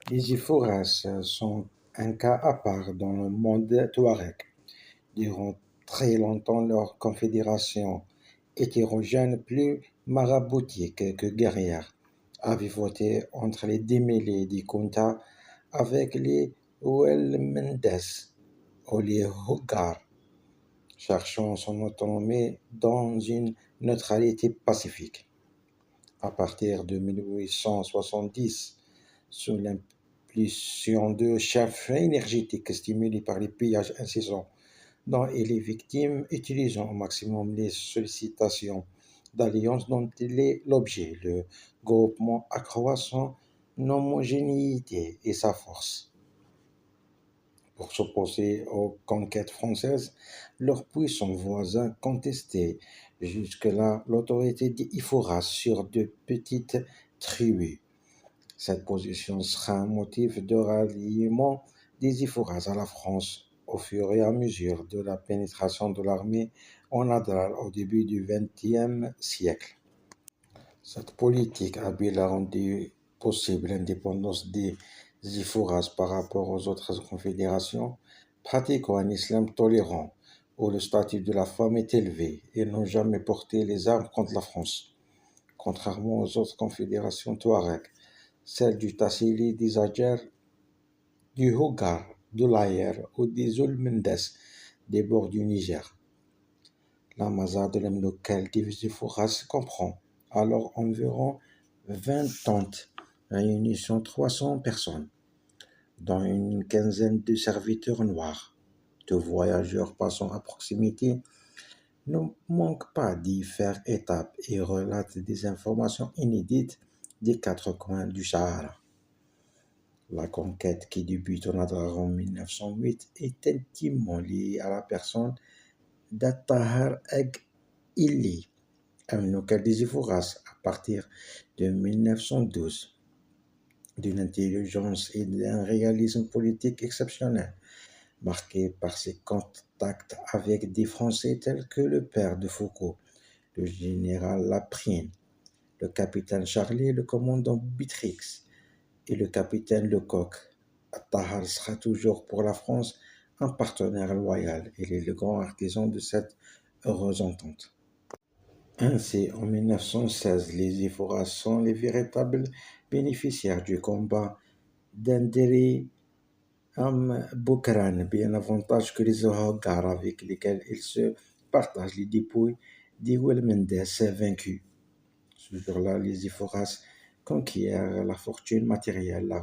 Les Iforas sont un cas à part dans le monde touareg. Durant très longtemps, leur confédération hétérogène, plus maraboutique que guerrière, a vivoté entre les démêlés des Kunta avec les Ouelmendes ou les Hogar, cherchant son autonomie dans une neutralité pacifique. À partir de 1870, sous l'impulsion de chefs énergétiques stimulés par les pillages incessants dont il est victime, utilisant au maximum les sollicitations d'alliances dont il est l'objet. Le groupement accroît son homogénéité et sa force. Pour s'opposer aux conquêtes françaises, leurs puissants voisins contestaient jusque-là l'autorité des Iforas sur de petites tribus. Cette position sera un motif de ralliement des Iforas à la France au fur et à mesure de la pénétration de l'armée en Adrar au début du XXe siècle. Cette politique habile a rendu possible l'indépendance des Iforas par rapport aux autres confédérations, pratiquant un islam tolérant, où le statut de la femme est élevé et n'ont jamais porté les armes contre la France, contrairement aux autres confédérations touareg, celles du Tassili, des Adjer, du Hogar, de l'Aïr ou des Oulmendes des bords du Niger. La mazade locale des Iforas comprend alors environ 20 tentes réunissant 300 personnes, dont une quinzaine de serviteurs noirs. De voyageurs passant à proximité ne manquent pas d'y faire étape et relatent des informations inédites des quatre coins du Sahara. La conquête qui débute en Adrar en 1908 est intimement liée à la personne d'Attahar Eg Illi, un local des Iforas à partir de 1912, d'une intelligence et d'un réalisme politique exceptionnel, marqué par ses contacts avec des Français tels que le père de Foucault, le général Laprine, le capitaine Charlet, le commandant Bitrix et le capitaine Lecoq. Attahar sera toujours pour la France un partenaire loyal. Il est le grand artisan de cette heureuse entente. Ainsi, en 1916, les Iforas sont les véritables bénéficiaires du combat d'Indiri Boukran, bien davantage que les Hogar avec lesquels ils se partagent les dépouilles des Welmendes vaincus. Ce jour-là, les Iforas conquièrent la fortune matérielle, la